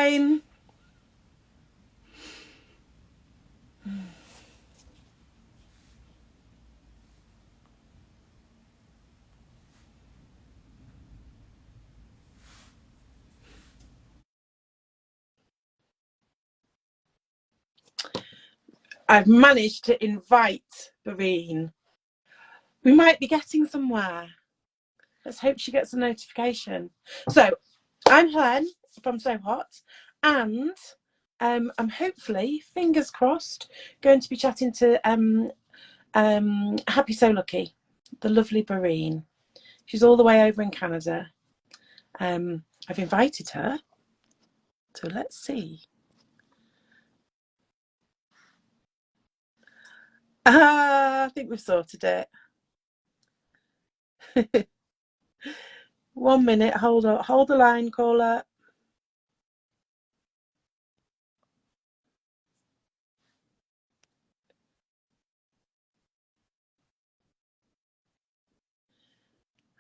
again. I've managed to invite Berene. We might be getting somewhere. Let's hope she gets a notification. So, I'm Helene from So Hot, and I'm hopefully, fingers crossed, going to be chatting to HappySewLucky, the lovely Berene. She's all the way over in Canada. I've invited her, so let's see. I think we've sorted it. 1 minute, hold on, hold the line, caller.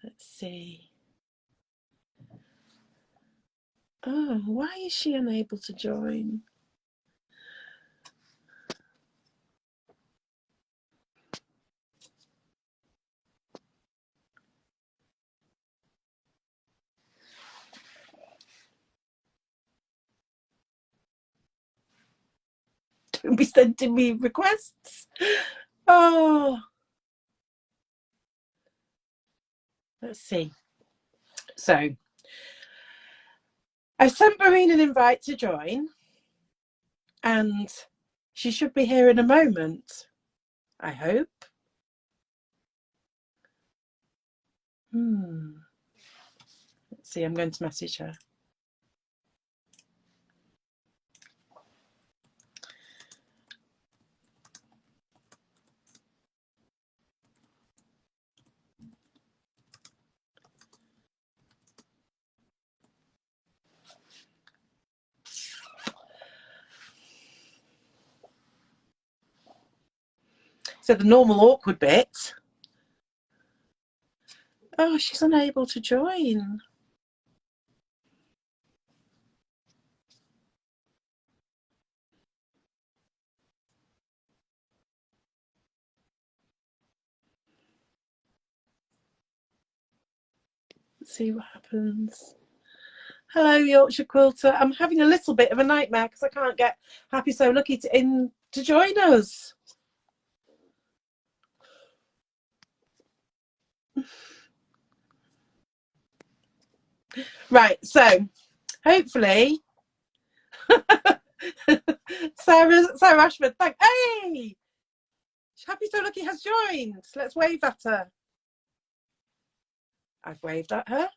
Let's see. Oh, why is she unable to join? Don't be sending me requests. Oh, let's see. So, I've sent Berene an invite to join, and she should be here in a moment, I hope. Let's see, I'm going to message her. So the normal awkward bit. Oh, she's unable to join. Let's see what happens. Hello, Yorkshire Quilter. I'm having a little bit of a nightmare because I can't get HappySewLucky to join us. Right, so hopefully Sarah Ashford, hey! HappySewLucky has joined. Let's wave at her. I've waved at her.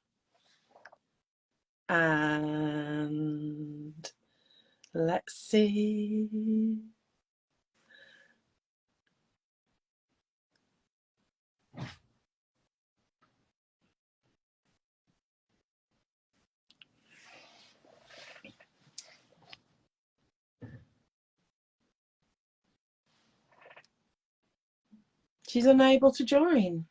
And let's see. She's unable to join.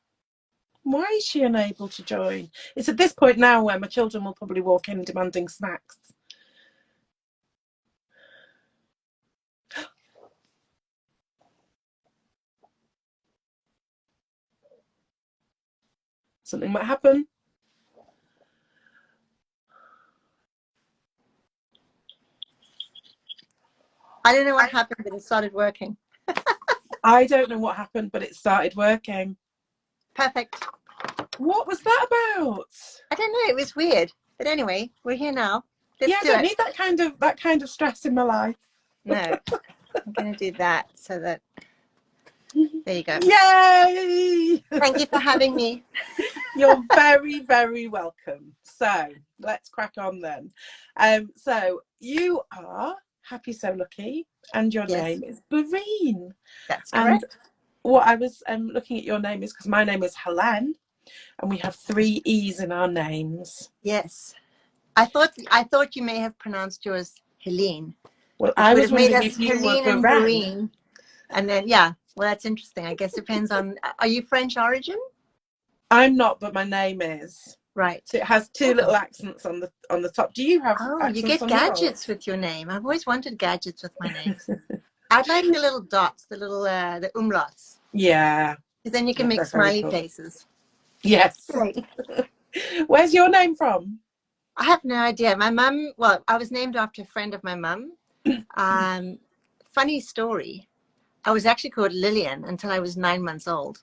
Why is she unable to join? It's at this point now where my children will probably walk in demanding snacks. Something might happen. I don't know what happened, but it started working. I don't know what happened, but it started working. Perfect. What was that about? I don't know. It was weird. But anyway, we're here now. I don't need that kind of stress in my life. No. I'm going to do that so that... There you go. Yay! Thank you for having me. You're very, very welcome. So let's crack on then. So you are HappySewLucky, and your name is Berene. That's correct. And what I was looking at your name is because my name is Helene, and we have 3 E's in our names. Yes. I thought you may have pronounced yours Helene. Well, I was wondering if you Helene were and Berene. And then, yeah, well, that's interesting. I guess it depends on, are you French origin? I'm not, but my name is. Right. So it has two little Oh. accents on the top. Do you have Oh, you accents get on yours? gadgets with your name. I've always wanted gadgets with my names. I'd like the little dots, the little the umlauts. Yeah. Because then you can make They're very smiley cool. faces. Yes. Right. Where's your name from? I have no idea. My mum, well, I was named after a friend of my mum. Funny story. I was actually called Lillian until I was 9 months old.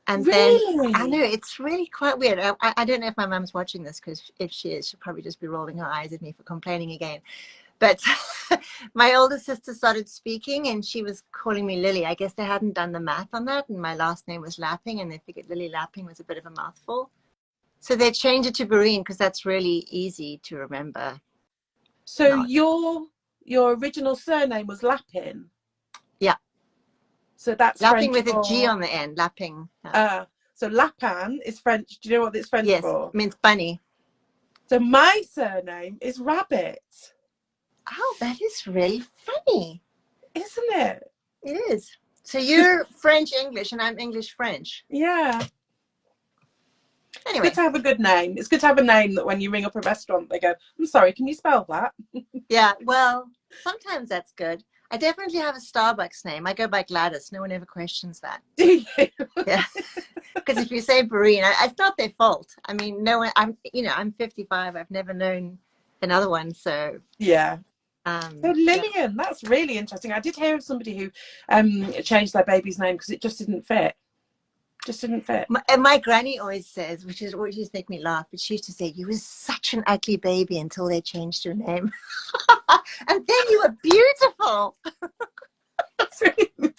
And then, I know, Really? it's really quite weird. I don't know if my mum's watching this, because if she is, she'll probably just be rolling her eyes at me for complaining again. But my older sister started speaking and she was calling me Lily. I guess they hadn't done the math on that, and my last name was Lapping, and they figured Lily Lapping was a bit of a mouthful. So they changed it to Berene because that's really easy to remember. So Not. your original surname was Lappin? Yeah. So that's Lapping French with a G for on the end. Lapping. so Lapin is French. Do you know what it's French Yes, for? means bunny. So my surname is Rabbit. Oh, that is really funny. Isn't it? It is. So you're French English and I'm English French. Yeah. Anyway. It's good to have a good name. It's good to have a name that when you ring up a restaurant, they go, I'm sorry, can you spell that? Yeah, well, sometimes that's good. I definitely have a Starbucks name. I go by Gladys. No one ever questions that. Do you? Yeah. Because if you say Berene, it's not their fault. I mean, no one, I'm 55. I've never known another one. So, Yeah. So yeah. Lillian, that's really interesting. I did hear of somebody who changed their baby's name because it just didn't fit. Just didn't fit. My granny always says, which is always used to make me laugh, but she used to say, you were such an ugly baby until they changed your name. And then you were beautiful. That's really Yeah,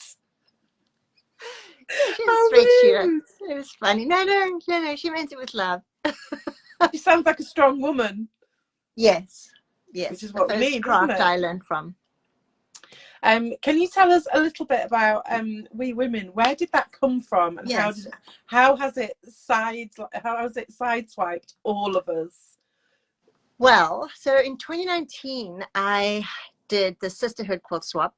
she was straight shooter. It was funny. No, she meant it with love. She sounds like a strong woman. Yes. Which is The what we first need, isn't craft it? I learned from. Can you tell us a little bit about WeWomen? Where did that come from, and Yes. how has it sideswiped all of us? Well, so in 2019, I did the Sisterhood Quilt Swap,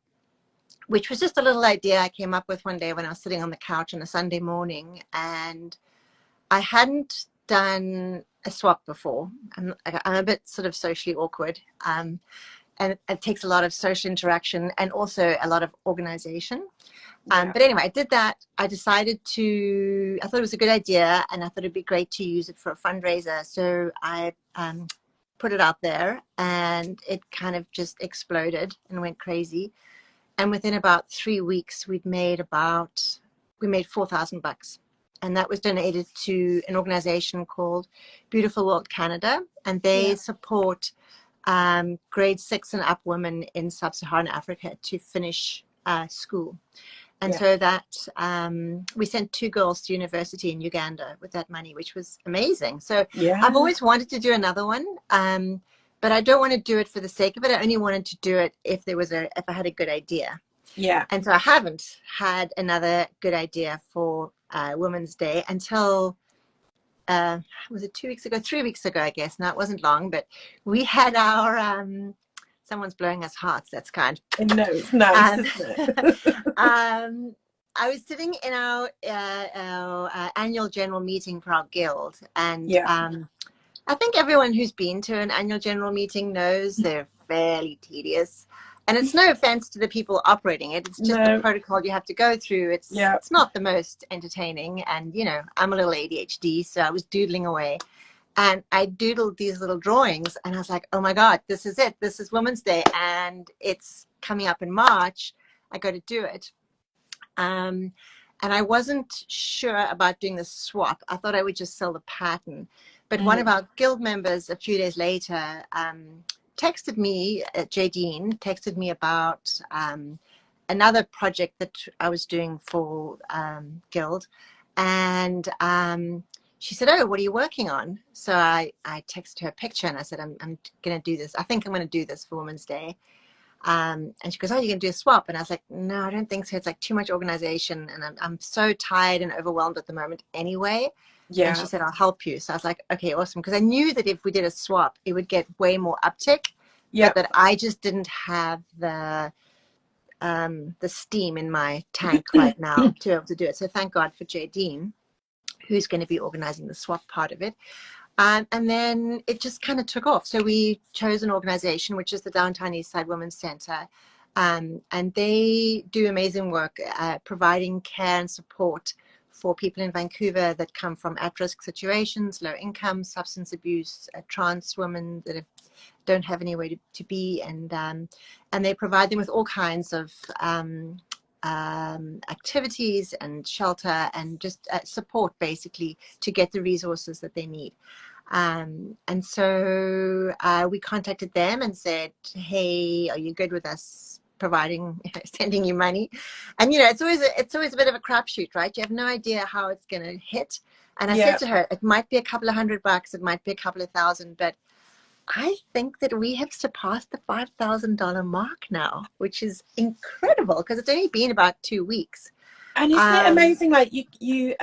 which was just a little idea I came up with one day when I was sitting on the couch on a Sunday morning, and I hadn't done a swap before. I'm a bit sort of socially awkward, and it takes a lot of social interaction and also a lot of organization. Yeah. But anyway, I did that. I thought it was a good idea, and I thought it'd be great to use it for a fundraiser. So I put it out there, and it kind of just exploded and went crazy. And within about 3 weeks, we made $4,000, and that was donated to an organization called Beautiful World Canada, and they support grade 6 and up women in sub-Saharan Africa to finish school. And so that we sent 2 girls to university in Uganda with that money, which was amazing. So I've always wanted to do another one, but I don't want to do it for the sake of it. I only wanted to do it if I had a good idea. Yeah. And so I haven't had another good idea for Women's Day until was it 2 weeks ago? 3 weeks ago, I guess. Now, it wasn't long, but we had our someone's blowing us hearts. That's kind. No, it's nice, isn't it? I was sitting in our annual general meeting for our guild, and I think everyone who's been to an annual general meeting knows they're fairly tedious. And it's no offense to the people operating it. It's just the protocol you have to go through. It's not the most entertaining. And, I'm a little ADHD, so I was doodling away. And I doodled these little drawings, and I was like, oh my God, this is it. This is Women's Day, and it's coming up in March. I got to do it. And I wasn't sure about doing the swap. I thought I would just sell the pattern. But one of our guild members a few days later texted me, Jadine, texted me about another project that I was doing for guild. And she said, oh, what are you working on? So I texted her a picture, and I said, I'm going to do this. I think I'm going to do this for Women's Day. And she goes, oh, you're going to do a swap? And I was like, no, I don't think so. It's like too much organization, and I'm so tired and overwhelmed at the moment anyway. Yeah. And she said, I'll help you. So I was like, okay, awesome. Because I knew that if we did a swap, it would get way more uptick. Yeah. But that I just didn't have the steam in my tank right now to be able to do it. So thank God for Jadine, who's going to be organizing the swap part of it. And then it just kind of took off. So we chose an organization, which is the Downtown Eastside Women's Center. And they do amazing work providing care and support for people in Vancouver that come from at-risk situations, low income, substance abuse, trans women that don't have anywhere to be. And they provide them with all kinds of activities and shelter and just support, basically, to get the resources that they need. And so we contacted them and said, hey, are you good with us providing, sending you money? And, you know, it's always a bit of a crapshoot, right? You have no idea how it's going to hit. And I said to her, it might be a couple of $100, it might be a couple of thousand, but I think that we have surpassed the $5,000 mark now, which is incredible because it's only been about 2 weeks. And isn't it amazing? Like you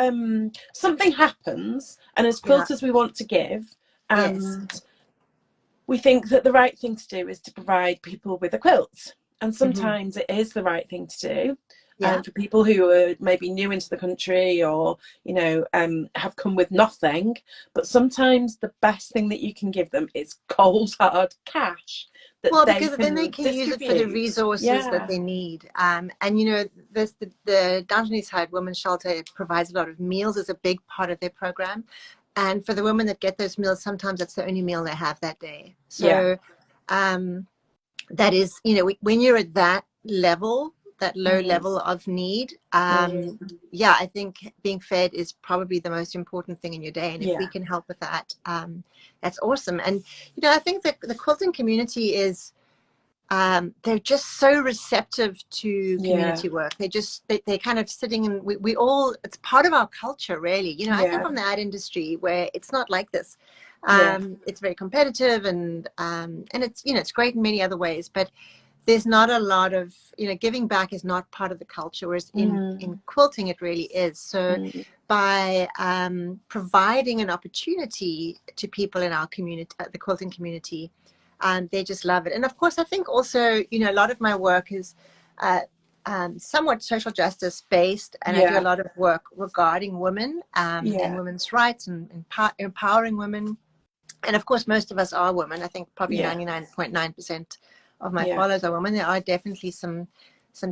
something happens, and as quilters we want to give, and we think that the right thing to do is to provide people with a quilt. And sometimes it is the right thing to do. And for people who are maybe new into the country or, you know, have come with nothing, but sometimes the best thing that you can give them is cold hard cash. Well, because then they can use it for the resources that they need. And, you know, the Downtown Eastside Women's Shelter provides a lot of meals as a big part of their program. And for the women that get those meals, sometimes it's the only meal they have that day. So that is, you know, when you're at that level, that low level of need, I think being fed is probably the most important thing in your day. And if we can help with that, that's awesome. And, you know, I think that the quilting community is, they're just so receptive to community work. They're kind of sitting and we all, it's part of our culture, really. You know, I come from the ad industry where it's not like this. It's very competitive and it's, you know, it's great in many other ways, but there's not a lot of, you know, giving back is not part of the culture, whereas in quilting it really is. So by providing an opportunity to people in our community, the quilting community, they just love it. And of course, I think also, you know, a lot of my work is somewhat social justice based, and I do a lot of work regarding women and women's rights and empowering women. And of course, most of us are women. I think probably 99.9% of my followers are women. There are definitely some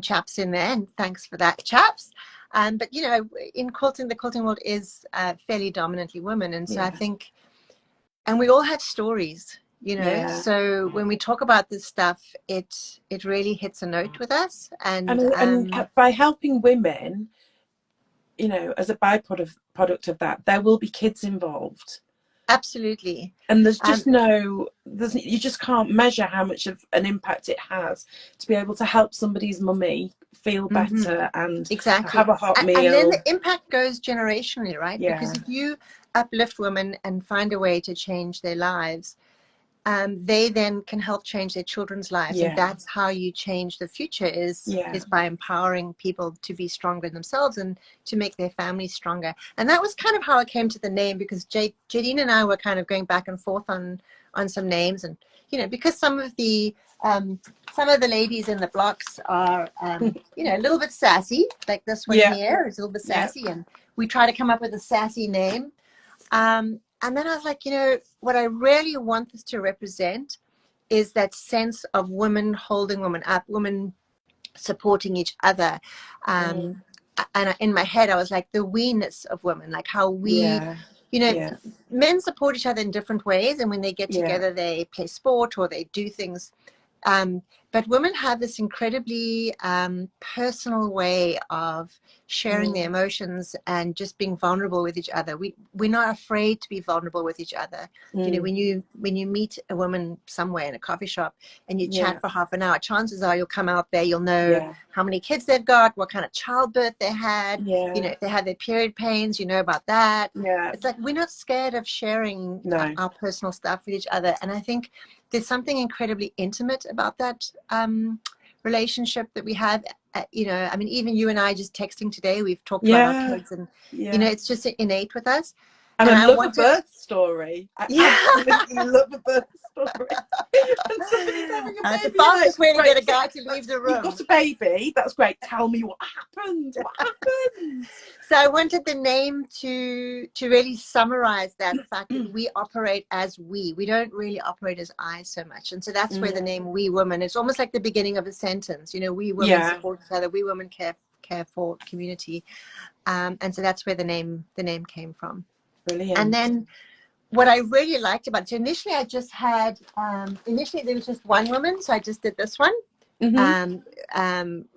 chaps in there, and thanks for that, chaps. But you know, in quilting, the quilting world is fairly dominantly women, and so I think, and we all have stories, you know. So when we talk about this stuff, it really hits a note with us, and by helping women, you know, as a byproduct of that, there will be kids involved. Absolutely. And there's just you just can't measure how much of an impact it has to be able to help somebody's mummy feel better and have a hot meal. And then the impact goes generationally, right? Because if you uplift women and find a way to change their lives, they then can help change their children's lives. And that's how you change the future is by empowering people to be stronger themselves and to make their families stronger. And that was kind of how I came to the name, because Jadine and I were kind of going back and forth on some names. And, you know, because some of the ladies in the blocks are, you know, a little bit sassy, like this one here is a little bit sassy. And we try to come up with a sassy name. And then I was like, you know, what I really want this to represent is that sense of women holding women up, women supporting each other. And in my head, I was like, the we-ness of women, like how we, you know, men support each other in different ways. And when they get together, they play sport or they do things. But women have this incredibly personal way of sharing their emotions and just being vulnerable with each other. We're not afraid to be vulnerable with each other. You know, when you meet a woman somewhere in a coffee shop and you chat for half an hour, chances are you'll come out there, you'll know how many kids they've got, what kind of childbirth they had, you know, if they had their period pains, you know about that. It's like we're not scared of sharing our personal stuff with each other. And I think there's something incredibly intimate about that relationship that we have. You know, I mean, even you and I just texting today, we've talked about our kids, and you know, it's just innate with us. And I love wanted... a birth story. I absolutely love a birth story. And somebody's having a baby. The fastest way to get a guy to leave the room. You've got a baby. That's great. Tell me what happened. What happened? So I wanted the name to really summarize that fact that we operate as we. We don't really operate as I so much. And so that's where the name WeWomen, it's almost like the beginning of a sentence. You know, we women support each other. We women care for community. And so that's where the name came from. Brilliant. And then what I really liked about it, so initially I just had, initially there was just one woman. So I just did this one.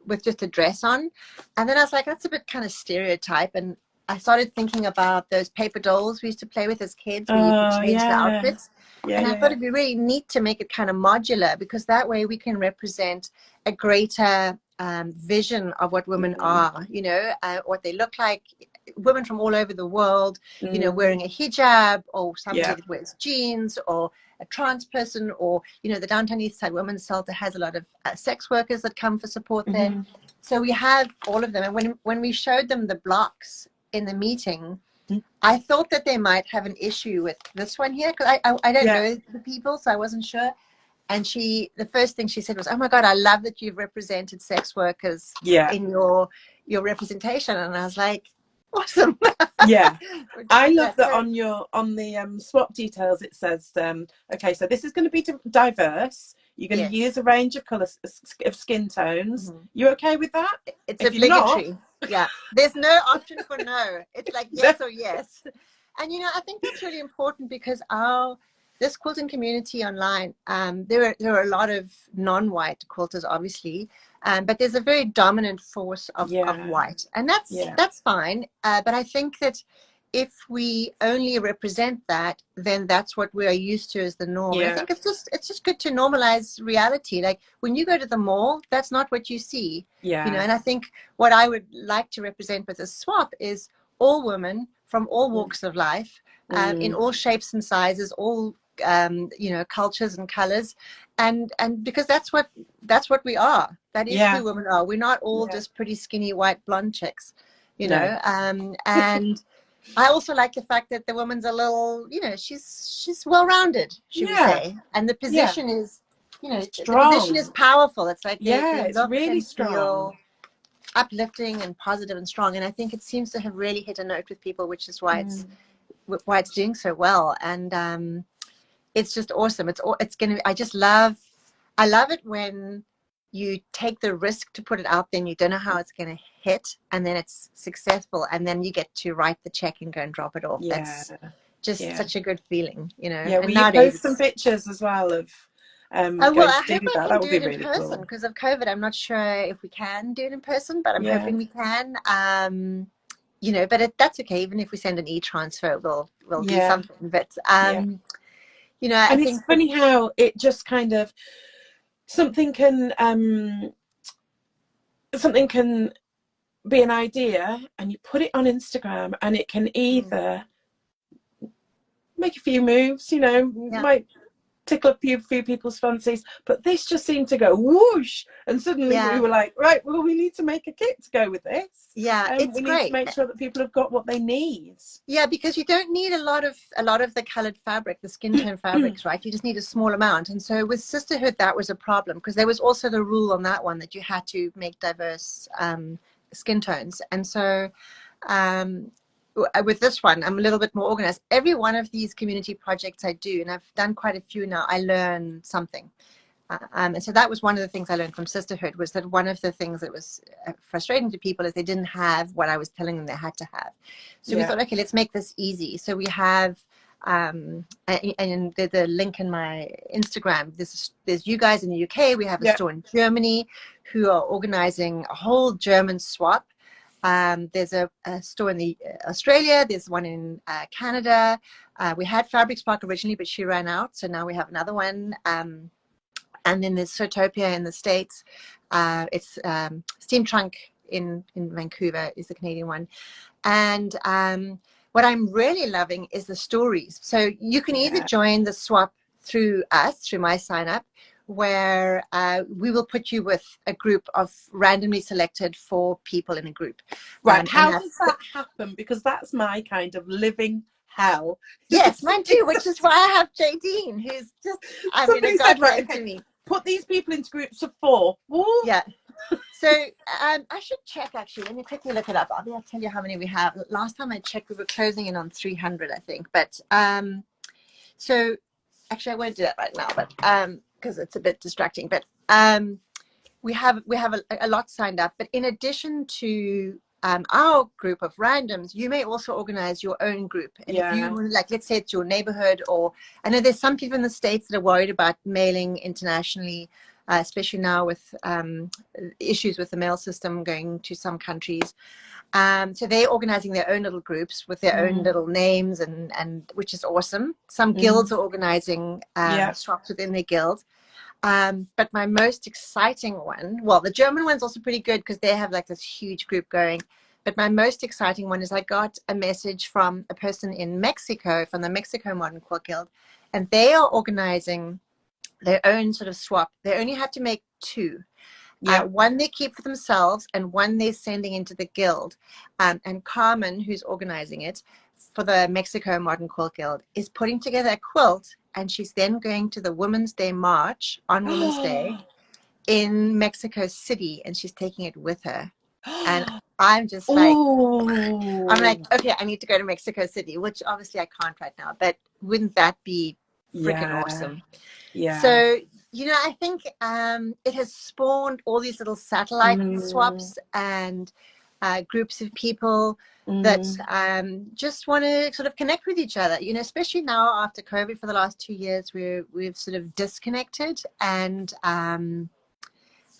With just a dress on, and then I was like, that's a bit kind of stereotype, and I started thinking about those paper dolls we used to play with as kids where you could change the outfits, and I thought it'd be really neat to make it kind of modular, because that way we can represent a greater vision of what women are, you know, what they look like. Women from all over the world, you know, wearing a hijab, or somebody that wears jeans, or a trans person, or, you know, the Downtown Eastside Women's Shelter has a lot of sex workers that come for support there. So we have all of them. And when we showed them the blocks in the meeting, I thought that they might have an issue with this one here, because I don't know the people, so I wasn't sure. And the first thing she said was, "Oh my God, I love that you've represented sex workers in your representation." And I was like, awesome. I love that on the swap details it says okay, so this is going to be diverse. You're going to use a range of colours of skin tones. You okay with that? It's obligatory. There's no option for no. It's like yes or yes. And you know, I think that's really important, because this quilting community online, there are a lot of non-white quilters, obviously, but there's a very dominant force of white, and that's fine. But I think that if we only represent that, then that's what we are used to as the norm. I think it's just good to normalize reality. Like when you go to the mall, that's not what you see. You know, and I think what I would like to represent with a swap is all women from all walks of life, in all shapes and sizes, all you know, cultures and colors, and because that's what we are. That is who women are. We're not all just pretty skinny white blonde chicks, you know. And I also like the fact that the woman's a little, you know, she's well-rounded, should we say, and the position is, you know, the position is powerful. It's like it's really strong, uplifting and positive and strong, and I think it seems to have really hit a note with people, which is why it's doing so well. And it's just awesome. It's gonna. I love it when you take the risk to put it out there and you don't know how it's gonna hit, and then it's successful, and then you get to write the check and go and drop it off. That's just such a good feeling, you know. Yeah, will you post some pictures as well of well, I hope I can that would do be it in really person, because of COVID. I'm not sure if we can do it in person, but I'm hoping we can. You know, but that's okay. Even if we send an e-transfer, we'll do something. But you know, and I it's think funny how it just kind of something can be an idea, and you put it on Instagram, and it can either make a few moves, you know, might tickle a few people's fancies, but this just seemed to go whoosh, and suddenly we were like, right, well, we need to make a kit to go with this. It's we need great to make sure that people have got what they need. Because you don't need a lot of the colored fabric, the skin tone fabrics, right? You just need a small amount. And so with Sisterhood, that was a problem, because there was also the rule on that one that you had to make diverse skin tones. And so with this one, I'm a little bit more organized. Every one of these community projects I do, and I've done quite a few now, I learn something. And so that was one of the things I learned from Sisterhood, was that one of the things that was frustrating to people is they didn't have what I was telling them they had to have. So we thought, okay, let's make this easy. So we have, and the link in my Instagram, there's you guys in the UK. We have a store in Germany who are organizing a whole German swap. There's a store in Australia. There's one in Canada. We had Fabric Spark originally, but she ran out. So now we have another one. And then there's Sotopia in the States. It's Steam Trunk in Vancouver is the Canadian one. And what I'm really loving is the stories. So you can either join the swap through us, through my sign up, where we will put you with a group of randomly selected 4 people in a group. Right. How does that happen? Because that's my kind of living hell. Yes, mine too, which is why I have Jadine, who's just, I mean, a godsend to me. Put these people into groups of 4. Ooh. Yeah. So I should check, actually. Let me quickly look it up. I'll tell you how many we have. Last time I checked, we were closing in on 300, I think. But so actually, I won't do that right now, but because it's a bit distracting. But we have a lot signed up. But in addition to our group of randoms, you may also organize your own group. And if you, like, let's say it's your neighborhood, or I know there's some people in the States that are worried about mailing internationally, especially now with issues with the mail system going to some countries. So they're organizing their own little groups with their own little names, and which is awesome. Some guilds are organizing swaps within their guild. But my most exciting one, well, the German one's also pretty good because they have like this huge group going. But my most exciting one is I got a message from a person in Mexico, from the Mexico Modern Quilt Guild, and they are organizing their own sort of swap. They only have to make 2. One they keep for themselves, and one they're sending into the guild. And Carmen, who's organizing it for the Mexico Modern Quilt Guild, is putting together a quilt, and she's then going to the Women's Day March on Women's Day in Mexico City, and she's taking it with her. And I'm just like, I'm like, okay, I need to go to Mexico City, which obviously I can't right now, but wouldn't that be freaking awesome? Yeah. So, you know, I think it has spawned all these little satellite swaps and groups of people that just want to sort of connect with each other, you know, especially now after COVID for the last 2 years, we've sort of disconnected. And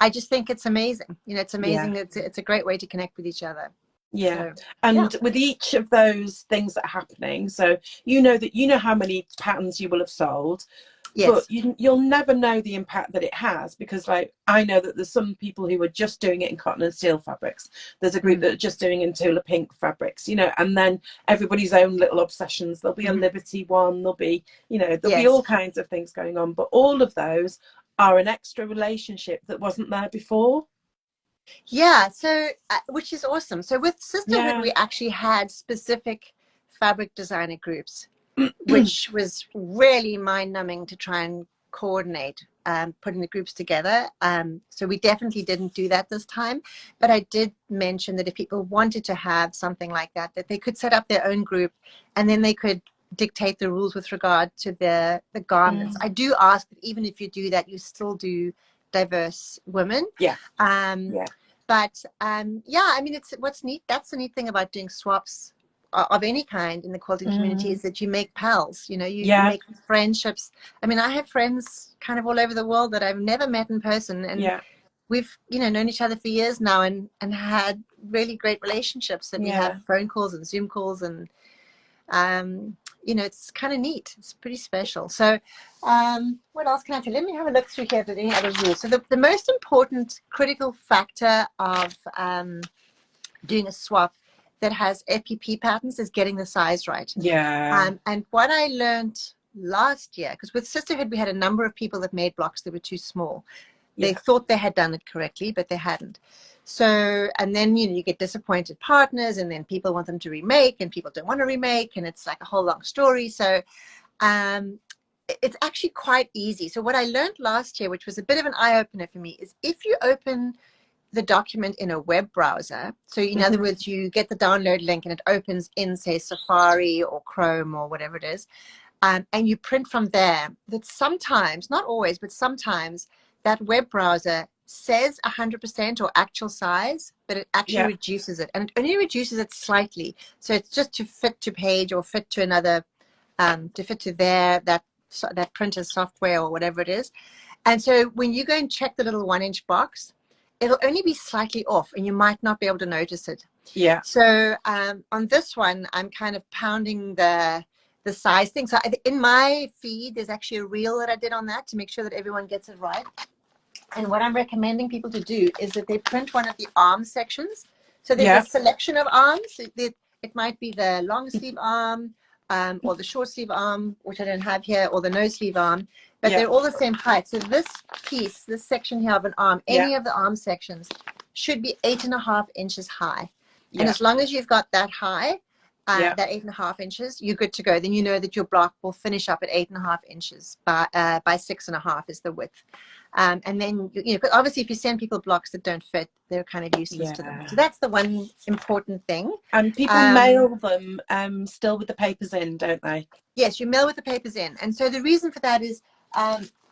I just think it's amazing. You know, it's amazing. It's a great way to connect with each other. Yeah. So, and with each of those things that are happening, so you know how many patterns you will have sold. Yes. But you'll never know the impact that it has, because like I know that there's some people who are just doing it in cotton and steel fabrics. There's a group that are just doing it in Tula pink fabrics, you know, and then everybody's own little obsessions. There'll be a Liberty one, there'll be, you know, there'll be all kinds of things going on. But all of those are an extra relationship that wasn't there before. Yeah, so which is awesome. So with Sisterhood, we actually had specific fabric designer groups, which was really mind-numbing to try and coordinate putting the groups together. So we definitely didn't do that this time, but I did mention that if people wanted to have something like that, that they could set up their own group, and then they could dictate the rules with regard to the garments. I do ask that even if you do that, you still do diverse women. But yeah, I mean, it's what's neat. That's the neat thing about doing swaps of any kind in the quilting community, is that you make pals, you know, you make friendships. I mean, I have friends kind of all over the world that I've never met in person, and we've, you know, known each other for years now, and had really great relationships, and we have phone calls and Zoom calls, and you know, it's kind of neat. It's pretty special. So what else can I tell you? Let me have a look through here if there's any other rules. So the most important critical factor of doing a swap that has FPP patterns is getting the size right. And what I learned last year, because with Sisterhood we had a number of people that made blocks that were too small. They thought they had done it correctly, but they hadn't. So, and then, you know, you get disappointed partners, and then people want them to remake, and people don't want to remake, and it's like a whole long story. So it's actually quite easy. So what I learned last year, which was a bit of an eye-opener for me, is if you open the document in a web browser, so in other words, you get the download link and it opens in, say, Safari or Chrome or whatever it is, and you print from there, that sometimes, not always, but sometimes that web browser says 100% or actual size, but it actually reduces it, and it only reduces it slightly. So it's just to fit to page or fit to another, to fit to that printer's software or whatever it is. And so when you go and check the little 1-inch box, it'll only be slightly off, and you might not be able to notice it. So on this one, I'm kind of pounding the size thing. So in my feed, there's actually a reel that I did on that to make sure that everyone gets it right. And what I'm recommending people to do is that they print one of the arm sections. So there's a selection of arms. It might be the long sleeve arm, or the short sleeve arm, which I don't have here, or the no sleeve arm, but they're all the same height. So this piece, this section here of an arm, any of the arm sections should be 8.5 inches high. And as long as you've got that high, that 8.5 inches, you're good to go. Then you know that your block will finish up at 8.5 inches by 6.5 is the width. And then, you know, obviously if you send people blocks that don't fit, they're kind of useless to them. So that's the one important thing. And people mail them still with the papers in, don't they? Yes, you mail with the papers in. And so the reason for that is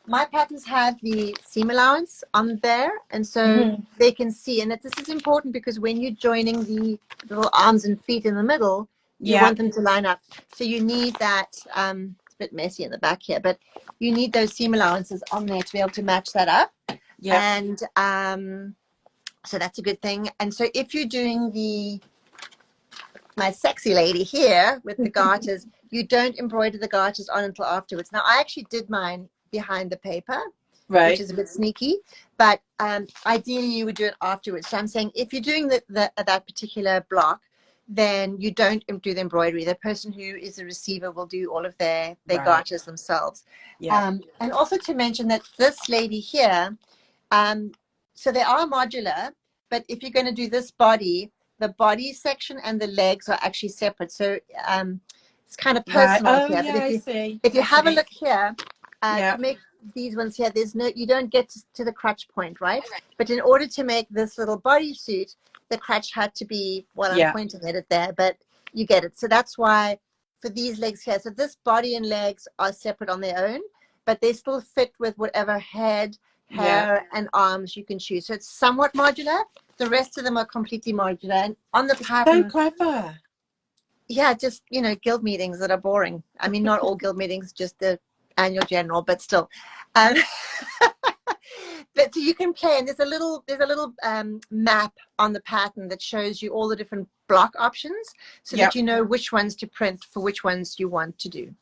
my patterns have the seam allowance on there, and so they can see. And this is important because when you're joining the little arms and feet in the middle, you want them to line up. So you need that, it's a bit messy in the back here, but you need those seam allowances on there to be able to match that up. And so that's a good thing. And so if you're doing my sexy lady here with the garters, you don't embroider the garters on until afterwards. Now, I actually did mine behind the paper, which is a bit sneaky, but ideally you would do it afterwards. So I'm saying if you're doing that particular block, then you don't do the embroidery. The person who is a receiver will do all of their garters themselves. And also to mention that this lady here, so they are modular, but if you're going to do this body, the body section and the legs are actually separate. So it's kind of personal here. But if you have a look here, to make these ones here, you don't get to the crutch point, right? But in order to make this little bodysuit, the crutch had to be, I'm pointing at it there, but you get it. So that's why for these legs here, so this body and legs are separate on their own, but they still fit with whatever head, hair, and arms you can choose. So it's somewhat modular. The rest of them are completely modular. And on the pattern, so clever. Yeah, just, you know, guild meetings that are boring. I mean, not all guild meetings, just the annual general, but still. But so you can play, and there's a little map on the pattern that shows you all the different block options, so that you know which ones to print for which ones you want to do.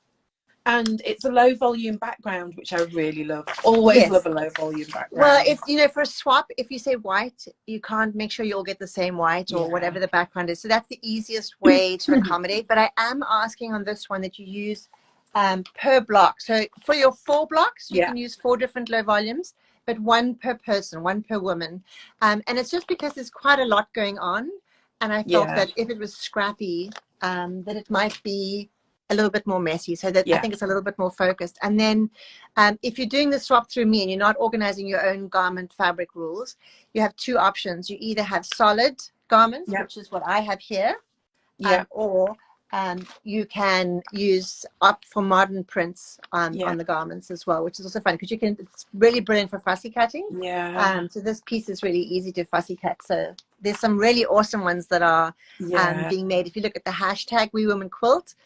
And it's a low volume background, which I really love. Always love a low volume background. Well, if you know, for a swap, if you say white, you can't make sure you all get the same white or whatever the background is. So that's the easiest way to accommodate. But I am asking on this one that you use per block. So for your 4 blocks, you can use 4 different low volumes, but 1 per person, 1 per woman. And it's just because there's quite a lot going on. And I felt that if it was scrappy, that it might be a little bit more messy, so that I think it's a little bit more focused. And then if you're doing the swap through me and you're not organizing your own garment fabric rules, you have 2 options. You either have solid garments, which is what I have here, or you can use up for modern prints on the garments as well, which is also fun because it's really brilliant for fussy cutting. So this piece is really easy to fussy cut. So there's some really awesome ones that are being made. If you look at the hashtag WeWomen quilt,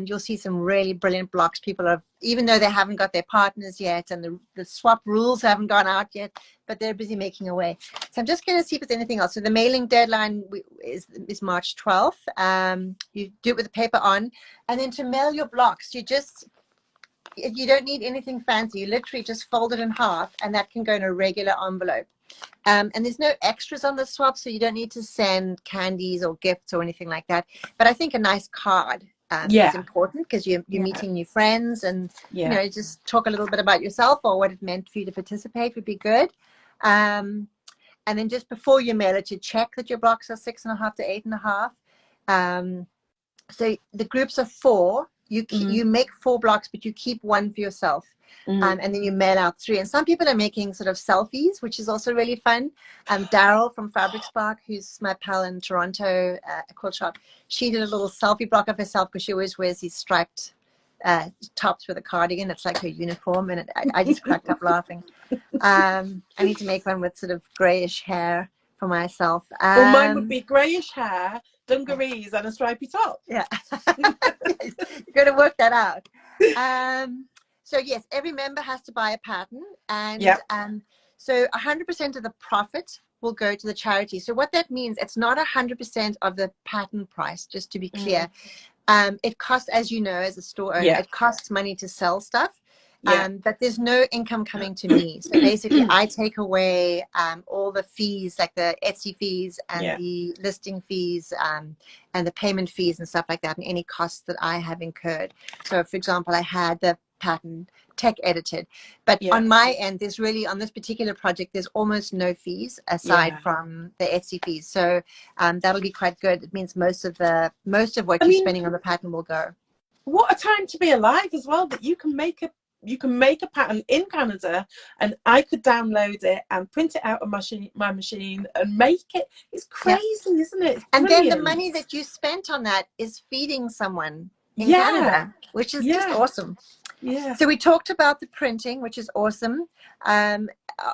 you'll see some really brilliant blocks. People are, even though they haven't got their partners yet and the swap rules haven't gone out yet, but they're busy making away. So I'm just going to see if there's anything else. So the mailing deadline is March 12th. You do it with the paper on, and then to mail your blocks, you don't need anything fancy. You literally just fold it in half, and that can go in a regular envelope. And there's no extras on the swap, so you don't need to send candies or gifts or anything like that. But I think a nice card is important because you're meeting new friends, and you know, just talk a little bit about yourself or what it meant for you to participate would be good. And then just before you mail it, you check that your blocks are 6.5 to 8.5. So the groups are 4. You make 4 blocks, but you keep 1 for yourself. And then you mail out 3. And some people are making sort of selfies, which is also really fun. Daryl from Fabric Spark, who's my pal in Toronto, a quilt shop, she did a little selfie block of herself because she always wears these striped tops with a cardigan. It's like her uniform, and I just cracked up laughing. I need to make one with sort of grayish hair for myself. Well, mine would be grayish hair, dungarees, and a stripy top. Yeah. You're going to work that out. So yes, every member has to buy a pattern, and so 100% of the profit will go to the charity. So what that means, it's not 100% of the pattern price, just to be clear. It costs, as you know, as a store owner, it costs money to sell stuff. But there's no income coming to me. So basically, I take away all the fees, like the Etsy fees and the listing fees and the payment fees and stuff like that, and any costs that I have incurred. So, for example, I had the pattern, tech edited. But on my end, there's really, on this particular project, there's almost no fees aside from the Etsy fees. So that'll be quite good. It means most of what you're spending on the pattern will go. What a time to be alive as well, that you can make a pattern in Canada and I could download it and print it out on my machine and make it. It's crazy, isn't it? And then the money that you spent on that is feeding someone in Canada, which is just awesome. Yeah. So we talked about the printing, which is awesome. On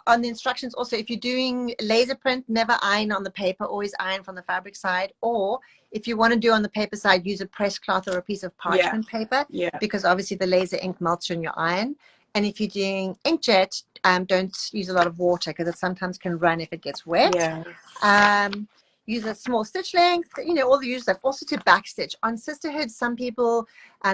the instructions also, if you're doing laser print, never iron on the paper, always iron from the fabric side. Or if you want to do on the paper side, use a press cloth or a piece of parchment paper, because obviously the laser ink melts in your iron. And if you're doing inkjet, don't use a lot of water because it sometimes can run if it gets wet. Use a small stitch length, all the usual stuff. Also to backstitch. On Sisterhood, some people,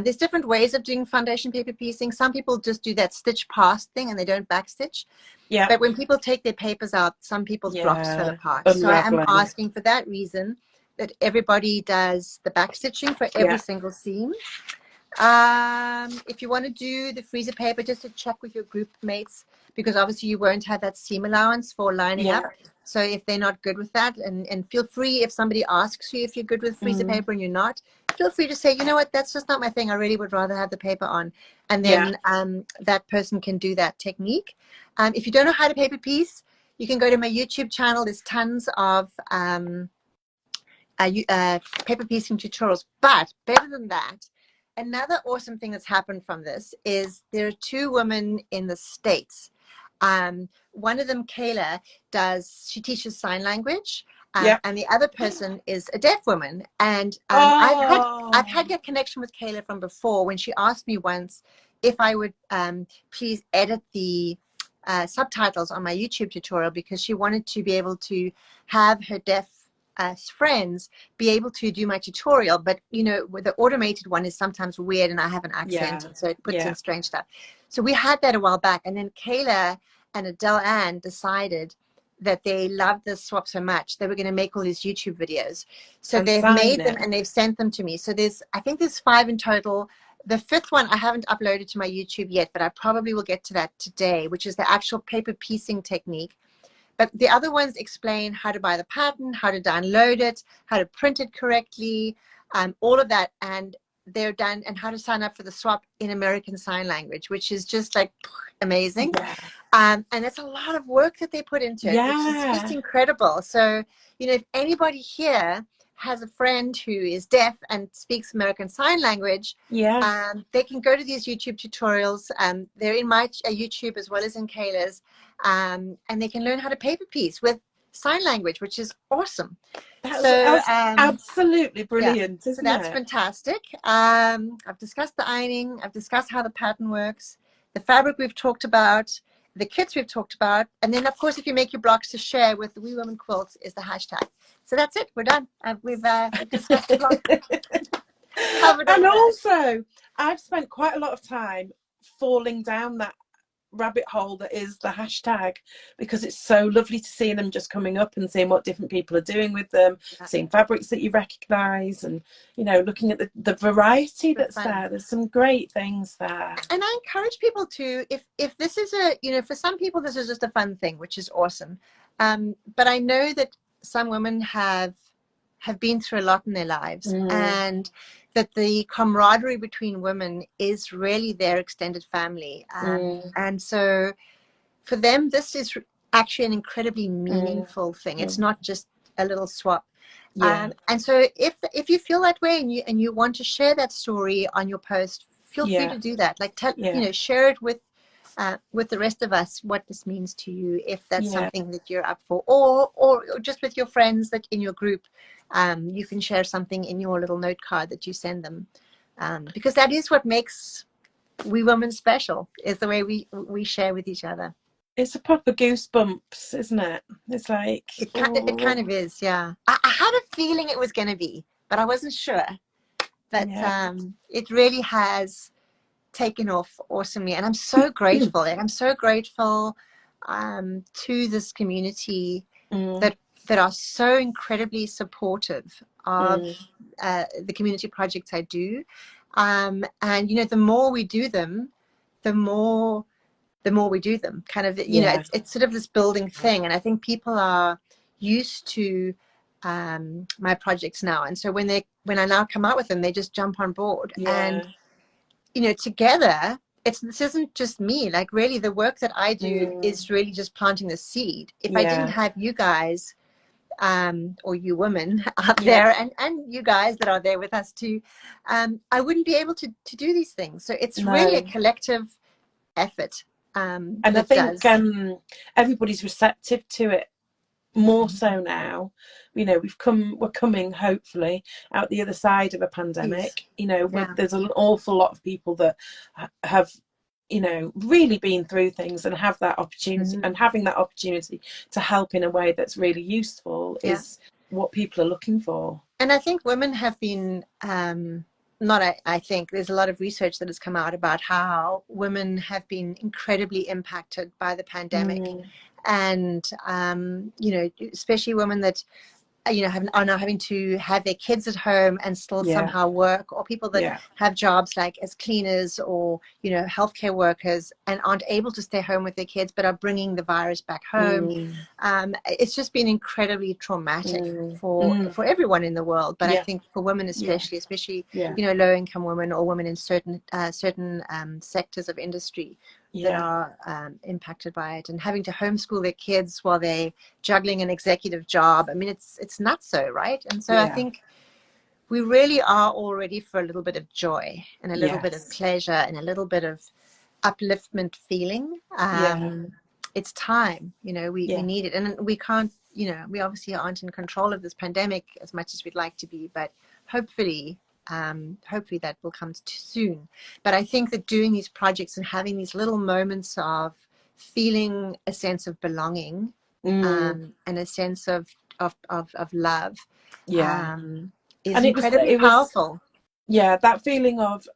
there's different ways of doing foundation paper piecing. Some people just do that stitch past thing and they don't backstitch. But when people take their papers out, some people's blocks fell apart. So I am asking for that reason that everybody does the backstitching for every single seam. If you want to do the freezer paper, just to check with your group mates, because obviously you won't have that seam allowance for lining up. So if they're not good with that, and feel free, if somebody asks you if you're good with freezer paper and you're not, feel free to say, you know what, that's just not my thing. I really would rather have the paper on. And then that person can do that technique. If you don't know how to paper piece, you can go to my YouTube channel. There's tons of paper piecing tutorials. But better than that, another awesome thing that's happened from this is there are two women in the States. One of them, Kayla, she teaches sign language, and the other person is a deaf woman. And I've had that connection with Kayla from before, when she asked me once if I would please edit the subtitles on my YouTube tutorial, because she wanted to be able to have her deaf friends be able to do my tutorial. But with the automated one is sometimes weird and I have an accent, and so it puts in strange stuff. So we had that a while back, and then Kayla and Adele Ann decided that they loved this swap so much they were going to make all these YouTube videos. So they've made them and they've sent them to me. So I think there's 5 in total. The 5th one I haven't uploaded to my YouTube yet, but I probably will get to that today, which is the actual paper piecing technique. But the other ones explain how to buy the pattern, how to download it, how to print it correctly, all of that. And they're done, and how to sign up for the swap in American Sign Language, which is just like amazing. And it's a lot of work that they put into it, which is just incredible. So, if anybody here has a friend who is deaf and speaks American Sign Language, they can go to these YouTube tutorials. They're in my YouTube as well as in Kayla's, and they can learn how to paper piece with sign language, which is awesome. That's absolutely brilliant. So that's fantastic. I've discussed the ironing. I've discussed how the pattern works. The fabric we've talked about. The kits we've talked about. And then, of course, if you make your blocks to share with the WeWomen quilts is the hashtag. So that's it. We're done. We've discussed the block. And also, I've spent quite a lot of time falling down that rabbit hole that is the hashtag, because it's so lovely to see them just coming up and seeing what different people are doing with them, seeing fabrics that you recognize, and looking at the variety that's there. There's some great things there. And I encourage people to, if this is for some people this is just a fun thing, which is awesome, but I know that some women have been through a lot in their lives, and that the camaraderie between women is really their extended family. And so for them, this is actually an incredibly meaningful thing. It's not just a little swap. And so if you feel that way and you want to share that story on your post, feel free to do that. Like, share it with the rest of us, what this means to you, if that's something that you're up for, or just with your friends that in your group. You can share something in your little note card that you send them, because that is what makes WeWomen special, is the way we share with each other. It's a proper goosebumps, isn't it? It's like it kind of is. I had a feeling it was going to be, but I wasn't sure. But it really has taken off awesomely, and I'm so grateful. And I'm so grateful to this community that are so incredibly supportive of the community projects I do. And the more we do them, the more we do them, kind of, you know, it's sort of this building thing. And I think people are used to my projects now, and so when I now come out with them, they just jump on board. And you know, together, this isn't just me. Like, really, the work that I do is really just planting the seed. If I didn't have you guys, or you women out there, and you guys that are there with us too, I wouldn't be able to do these things. So it's really a collective effort. And I think everybody's receptive to it more so now. You know, we're coming hopefully out the other side of a pandemic. You know, there's an awful lot of people that have, you know, really been through things and have that opportunity, and having that opportunity to help in a way that's really useful is what people are looking for. And I think women have been I think there's a lot of research that has come out about how women have been incredibly impacted by the pandemic. And you know, especially women that, you know, are now having to have their kids at home and still somehow work, or people that have jobs like as cleaners or, you know, healthcare workers, and aren't able to stay home with their kids but are bringing the virus back home. It's just been incredibly traumatic for everyone in the world, but I think for women especially you know, low income women, or women in certain sectors of industry that are impacted by it, and having to homeschool their kids while they're juggling an executive job. I mean, it's not so, right? And so I think we really are all ready for a little bit of joy and a little bit of pleasure and a little bit of upliftment feeling. It's time, you know, we need it. And we can't, you know, we obviously aren't in control of this pandemic as much as we'd like to be, but hopefully that will come soon. But I think that doing these projects and having these little moments of feeling a sense of belonging, and a sense of love, is incredibly powerful. That feeling of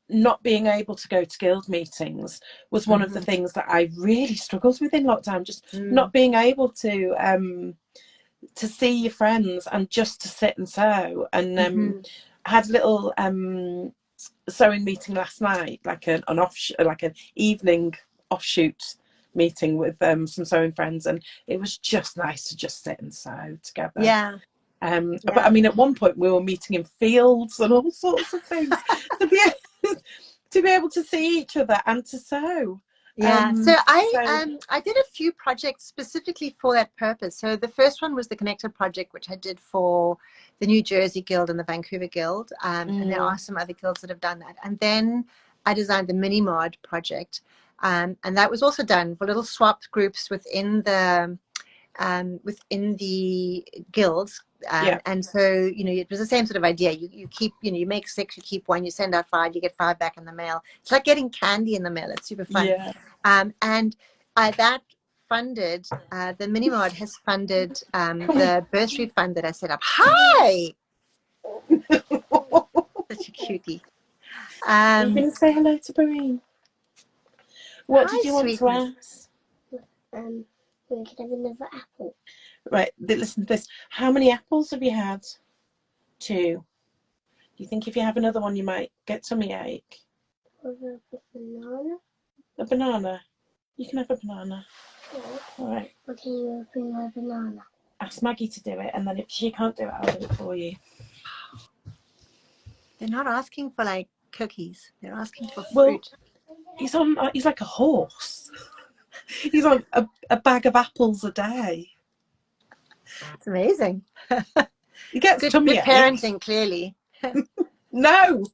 not being able to go to guild meetings was one of the things that I really struggled with in lockdown. Just not being able to see your friends and just to sit and sew. And I had a little sewing meeting last night, like an evening offshoot meeting with some sewing friends, and it was just nice to just sit and sew together. But I mean, at one point we were meeting in fields and all sorts of things to be able to see each other and to sew. So I did a few projects specifically for that purpose. So the first one was the Connected project, which I did for the New Jersey Guild and the Vancouver Guild, and there are some other guilds that have done that. And then I designed the Mini Mod project, and that was also done for little swapped groups within the guilds. And so, you know, it was the same sort of idea. You keep, you know, you make 6, you keep 1, you send out 5, you get 5 back in the mail. It's like getting candy in the mail. It's super fun. And that funded, the Mini Mod has funded the bursary fund that I set up. Hi! Such a cutie. I'm going to say hello to Berene. What did you want to ask? We could have another apple. Right, listen to this. How many apples have you had? 2. Do you think if you have another one you might get tummy ache? What about a banana? A banana? You can have a banana. Yeah. All right. What can you bring a banana? Ask Maggie to do it, and then if she can't do it, I'll do it for you. They're not asking for like cookies. They're asking for fruit. Well, he's like a horse. He's on a bag of apples a day. It's amazing. He gets good tummy ache. Parenting, clearly. No.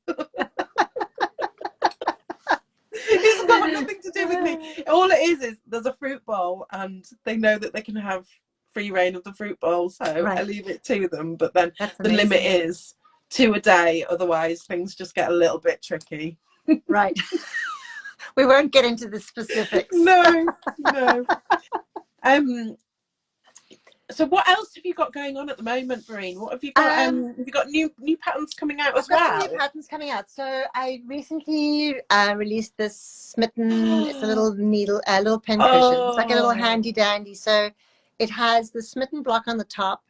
It's got nothing to do with me. All it is there's a fruit bowl, and they know that they can have free reign of the fruit bowl, so I leave it to them. But then the limit is 2 a day, otherwise things just get a little bit tricky. Right. We won't get into the specifics. No. So what else have you got going on at the moment, Berene? What have you got? Have you got new patterns coming out as well? I've got some new patterns coming out. So I recently released this Smitten. It's a little needle, a little pin cushion. It's like a little handy dandy. So it has the Smitten block on the top,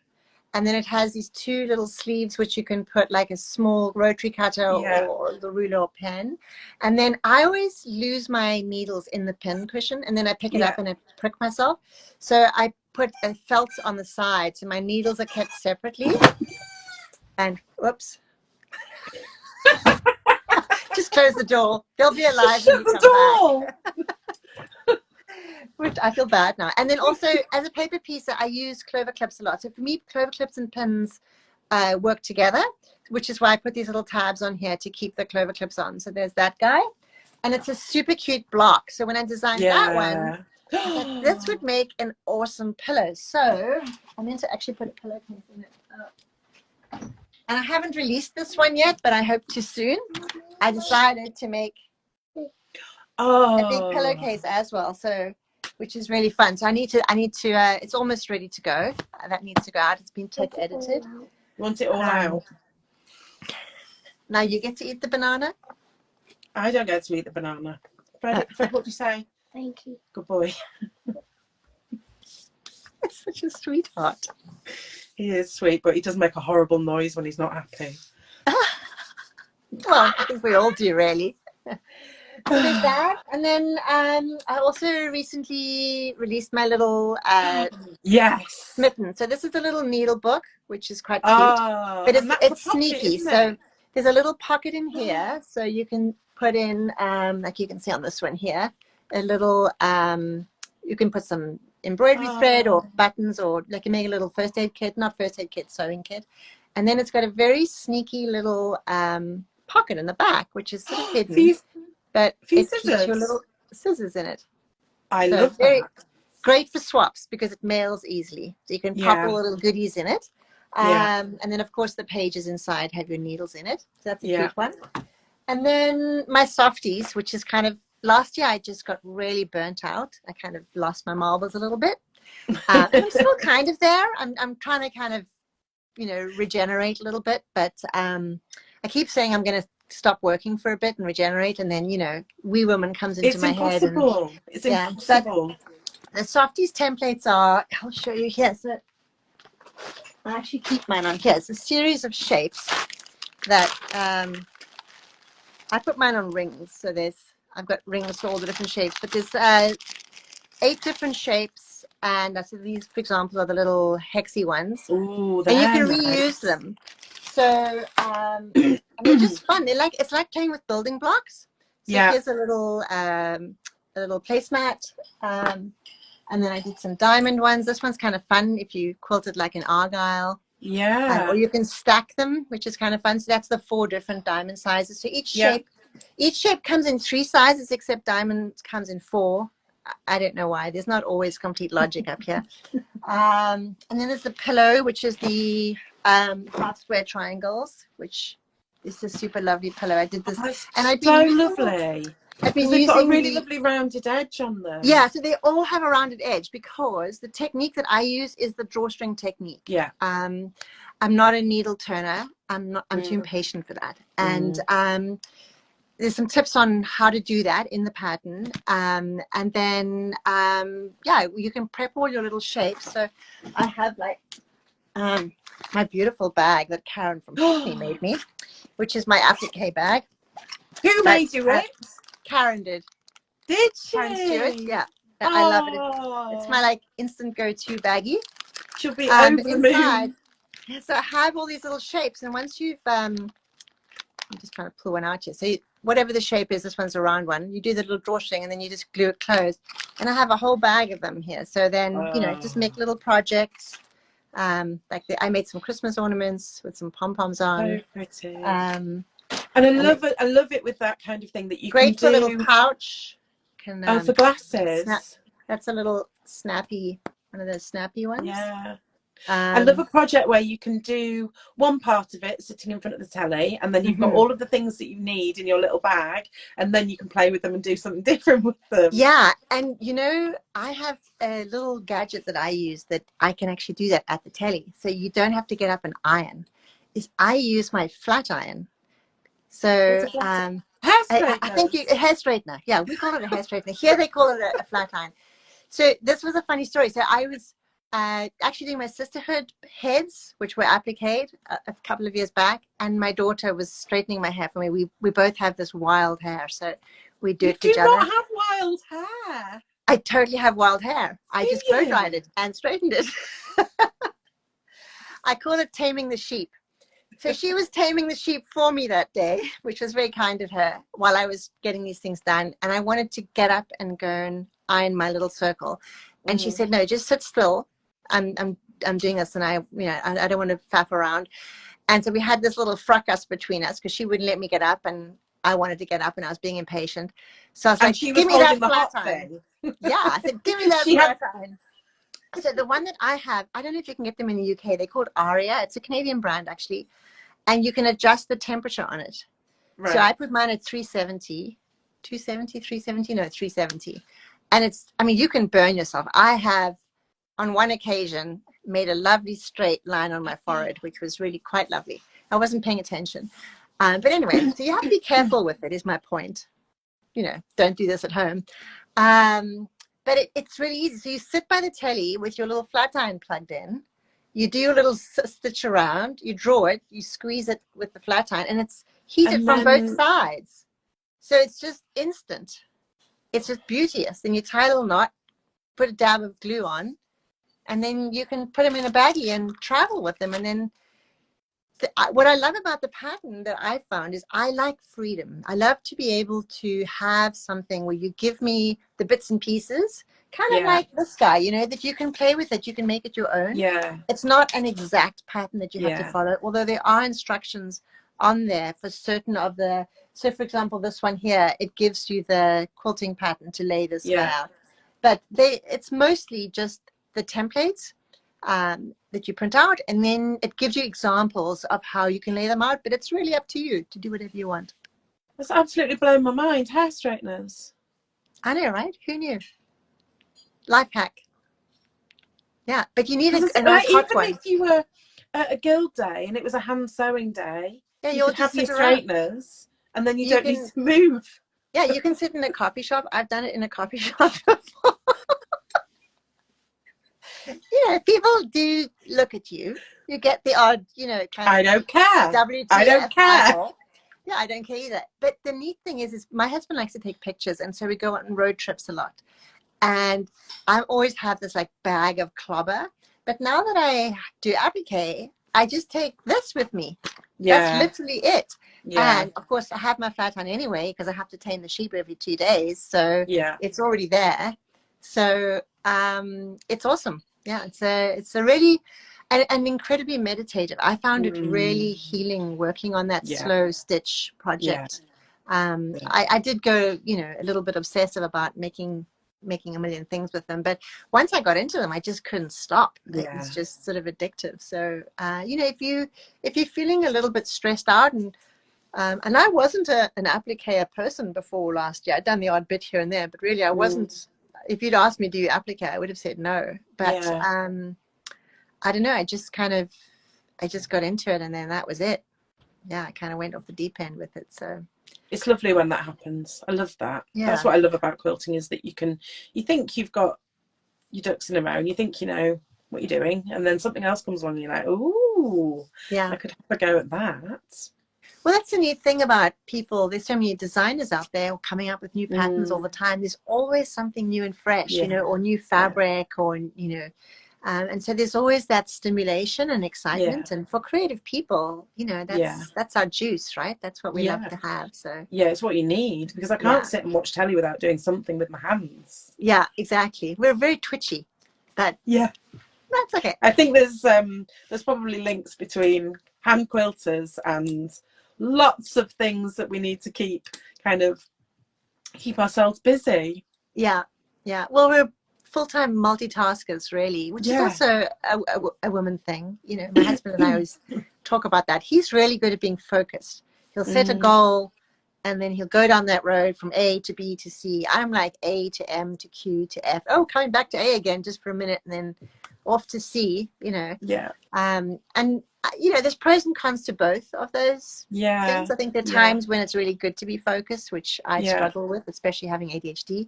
And then it has these two little sleeves, which you can put like a small rotary cutter or the ruler or pen. And then I always lose my needles in the pin cushion, and then I pick it up and I prick myself. So I put a felt on the side, so my needles are kept separately. And whoops. Just close the door. They'll be alive when you come back. Which I feel bad now. And then also, as a paper piecer, I use clover clips a lot. So for me, clover clips and pins work together, which is why I put these little tabs on here to keep the clover clips on. So there's that guy. And it's a super cute block. So when I designed that one, I thought this would make an awesome pillow. So I meant to actually put a pillowcase in it. And I haven't released this one yet, but I hope to soon. I decided to make a big pillowcase as well, so which is really fun. So I need to it's almost ready to go. That needs to go out. It's been tech edited. You want it all out? Now you get to eat the banana. I don't get to eat the banana. Fred, what do you say? Thank you. Good boy. It's such a sweetheart. He is sweet, but he does make a horrible noise when he's not happy. Well, I think we all do, really. So there's that. And then I also recently released my little mitten. So this is a little needle book, which is quite cute. But it's sneaky. So there's a little pocket in here. So you can put in, like you can see on this one here, a little, you can put some embroidery thread or buttons, or like you make a little first aid kit, not first aid kit, sewing kit. And then it's got a very sneaky little pocket in the back, which is sort of hidden. But it keeps your little scissors in it. I love that. Great for swaps because it mails easily. So you can pop all the little goodies in it. And then, of course, the pages inside have your needles in it. So that's a cute one. And then my softies, which is kind of, last year I just got really burnt out. I kind of lost my marbles a little bit. I'm still kind of there. I'm trying to kind of, regenerate a little bit. But I keep saying I'm going to stop working for a bit and regenerate, and then WeWomen comes into my head. It's impossible. The softies templates are, I'll show you here. So I actually keep mine on here. It's a series of shapes that I put mine on rings. So I've got rings for all the different shapes, but there's 8 different shapes, and so these, for example, are the little hexy ones. Ooh, and you can reuse them. So they're just fun. It's like playing with building blocks. So here's a little placemat, and then I did some diamond ones. This one's kind of fun if you quilted like an argyle. Or you can stack them, which is kind of fun. So that's the 4 different diamond sizes. So each shape comes in 3 sizes, except diamond comes in 4. I don't know why. There's not always complete logic up here. And then there's the pillow, which is the half square triangles, which is a super lovely pillow. I did this, and I've been lovely. I've been they've using got a really lovely rounded edge on them. Yeah, so they all have a rounded edge because the technique that I use is the drawstring technique. I'm not a needle turner. I'm too impatient for that. And there's some tips on how to do that in the pattern. And then you can prep all your little shapes. So I have like my beautiful bag that Karen from Hackney made me, which is my applique bag. Who made you it? Karen did. Did she? Karen Stewart, yeah. I love it. It's my like instant go-to baggie. She'll be over the inside. moon. So I have all these little shapes, and once you've I'm just trying to pull one out here. So whatever the shape is, this one's a round one. You do the little drawstring, and then you just glue it closed. And I have a whole bag of them here. So then just make little projects. I made some Christmas ornaments with some pom poms on. So pretty. And I love it. I love it with that kind of thing that you great can do. For a little pouch. For glasses. That's a little snappy, one of those snappy ones. Yeah. I love a project where you can do one part of it sitting in front of the telly, and then you've got all of the things that you need in your little bag, and then you can play with them and do something different with them. Yeah, and I have a little gadget that I use that I can actually do that at the telly, so you don't have to get up and iron. I use my flat iron. So hair I think a hair straightener. Yeah, we call it a hair straightener. Here they call it a flat iron. So this was a funny story. So I was actually doing my sisterhood heads, which were appliqued a couple of years back, and my daughter was straightening my hair for me. We both have this wild hair, so we do You it for do each not other. have wild hair. I totally have wild hair. I just blow dried you? it and straightened it. I call it taming the sheep. So she was taming the sheep for me that day, which was very kind of her, while I was getting these things done. And I wanted to get up and go and iron my little circle. And she said, no, just sit still. I'm doing this, and I don't want to faff around. And so we had this little fracas between us because she wouldn't let me get up, and I wanted to get up, and I was being impatient. So I was like, she was give me that holding the flat hot iron. thing. Yeah, I said, give me that She flat had iron. So the one that I have, I don't know if you can get them in the UK. They're called Aria. It's a Canadian brand, actually. And you can adjust the temperature on it. right. So I put mine at 370. 270, 370? No, 370. And it's, I mean, you can burn yourself. I have, on one occasion, made a lovely straight line on my forehead, which was really quite lovely. I wasn't paying attention. But anyway, so you have to be careful with it, is my point. You know, don't do this at home. But it's really easy. So you sit by the telly with your little flat iron plugged in. You do your little stitch around. You draw it. You squeeze it with the flat iron. And it's heated from both sides. So it's just instant. It's just beauteous. Then you tie a little knot, put a dab of glue on, and then you can put them in a baggie and travel with them. And then what I love about the pattern that I found is I like freedom. I love to be able to have something where you give me the bits and pieces, kind of like this guy, you know, that you can play with it. You can make it your own. Yeah. It's not an exact pattern that you have to follow, although there are instructions on there for certain of the, so for example, this one here, it gives you the quilting pattern to lay this guy out. But it's mostly just the templates that you print out, and then it gives you examples of how you can lay them out, but it's really up to you to do whatever you want. That's absolutely blown my mind. Hair straighteners. I know, right? Who knew? Life hack. Yeah, but you need a nice hot one. Even if you were at a guild day and it was a hand sewing day, you could have your straighteners and then you don't need to move. Yeah, you can sit in a coffee shop. I've done it in a coffee shop before. You know, people do look at you. You get the odd, you know, kind of. I don't care. WTF I don't care. asshole. Yeah, I don't care either. But the neat thing is my husband likes to take pictures, and so we go on road trips a lot. And I always have this like bag of clobber. But now that I do applique, I just take this with me. Yeah. That's literally it. Yeah. And of course, I have my flat iron anyway because I have to tame the sheep every 2 days. So yeah, it's already there. So it's awesome. Yeah, it's a really and incredibly meditative. I found it really healing working on that slow stitch project. I did go, you know, a little bit obsessive about making a million things with them, but once I got into them, I just couldn't stop. It was just sort of addictive. So you know, if you're feeling a little bit stressed out, and I wasn't an applique person before last year. I'd done the odd bit here and there, but really I wasn't. If you'd asked me, do you applique, I would have said no. But I don't know. I just got into it, and then that was it. Yeah, I kind of went off the deep end with it. So it's lovely when that happens. I love that. Yeah. That's what I love about quilting, is that you think you've got your ducks in a row, and you think you know what you're doing, and then something else comes along and you're like, ooh, yeah, I could have a go at that. Well, that's the neat thing about people. There's so many designers out there coming up with new patterns all the time. There's always something new and fresh, you know, or new fabric, or, you know, and so there's always that stimulation and excitement. And for creative people, you know, that's our juice, right? That's what we love to have. So yeah, it's what you need, because I can't sit and watch telly without doing something with my hands. Yeah, exactly. We're very twitchy, but that's okay. I think there's probably links between hand quilters and lots of things that we need to keep ourselves busy. Yeah. Well, we're full-time multitaskers, really, which is also a woman thing. You know, my husband and I always talk about that. He's really good at being focused. He'll set a goal, and then he'll go down that road from A to B to C. I'm like A to M to Q to F. Oh, coming back to A again just for a minute, and then off to C, you know. Yeah. And you know, there's pros and cons to both of those things. I think there are times when it's really good to be focused, which I struggle with, especially having ADHD.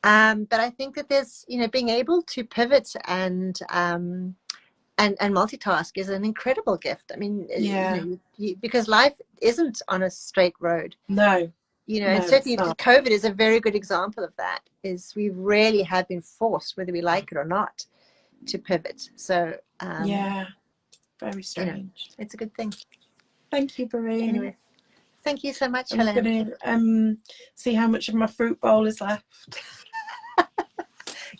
But I think that there's, being able to pivot and multitask is an incredible gift. I mean, Yeah. because life isn't on a straight road. No. And certainly COVID is a very good example of that, is we really have been forced, whether we like it or not, to pivot. So yeah, very strange. It's a good thing. Thank you, Berene. Anyway, thank you so much, I'm Helene. going to see how much of my fruit bowl is left.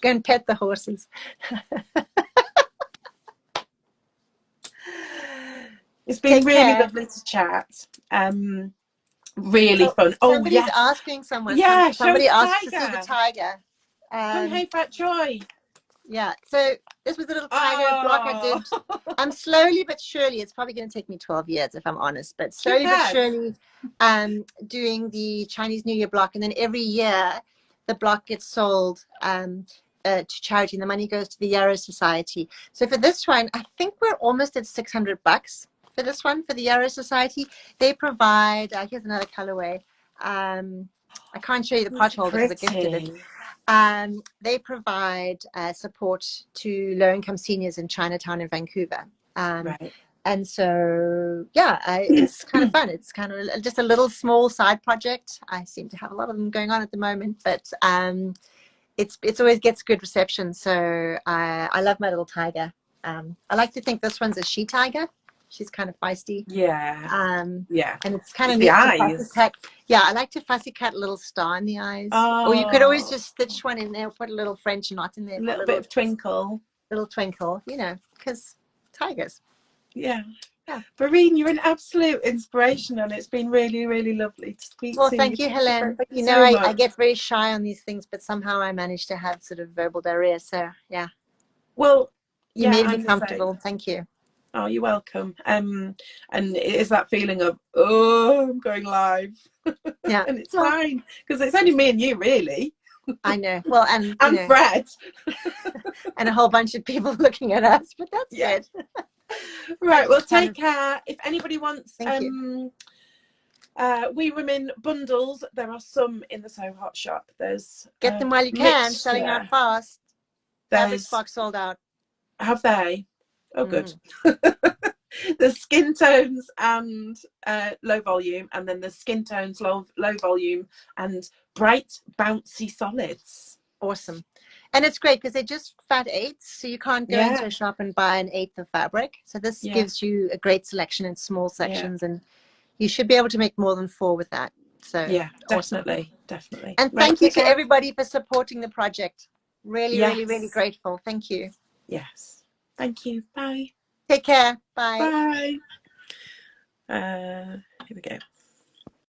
Go and pet the horses. It's been really lovely to chat. Really fun. Somebody's asking someone. Yeah, somebody asked to see the tiger. Come, hey, Fat Joy. Yeah, so this was a little tiger block I did. I'm slowly but surely, it's probably going to take me 12 years if I'm honest, but slowly but surely doing the Chinese New Year block. And then every year the block gets sold to charity, and the money goes to the Yarrow Society. So for this one, I think we're almost at $600 for this one, for the Yarrow Society. They provide, here's another colorway. I can't show you the pothole because I gifted it. They provide support to low-income seniors in Chinatown in Vancouver. Right. And so, yeah, it's kind of fun. It's kind of just a little small side project. I seem to have a lot of them going on at the moment, but it's always gets good reception. So I love my little tiger. I like to think this one's a she tiger. She's kind of feisty. Yeah. Yeah. And it's kind of the neat eyes. To cut. Yeah, I like to fussy cut a little star in the eyes. Or you could always just stitch one in there, put a little French knot in there. A little bit of twinkle. Little twinkle, because tigers. Yeah. Berene, you're an absolute inspiration, and it's been really, really lovely to speak to you. Well, thank you, Helene. I get very shy on these things, but somehow I managed to have sort of verbal diarrhea. So, yeah. Well, you made me comfortable. Thank you. Oh, you're welcome. And it is that feeling of, I'm going live. Yeah. And it's fine, because it's only me and you, really. I know. Well, and Fred. and a whole bunch of people looking at us, but that's good. Right, well, take care. If anybody wants WeWomen bundles, there are some in the So Hot shop. There's get them while you can, selling out fast. Fabric Box sold out. Have they? Oh, good. The skin tones and low volume, and then the skin tones low volume and bright bouncy solids. Awesome. And it's great because they're just fat eighths, so you can't go into a shop and buy an eighth of fabric. So this gives you a great selection in small sections, and you should be able to make more than 4 with that. So definitely. And thank you to everybody for supporting the project. Really, really, really grateful. Thank you. Yes. Thank you. Bye. Take care. Bye. Bye. Here we go.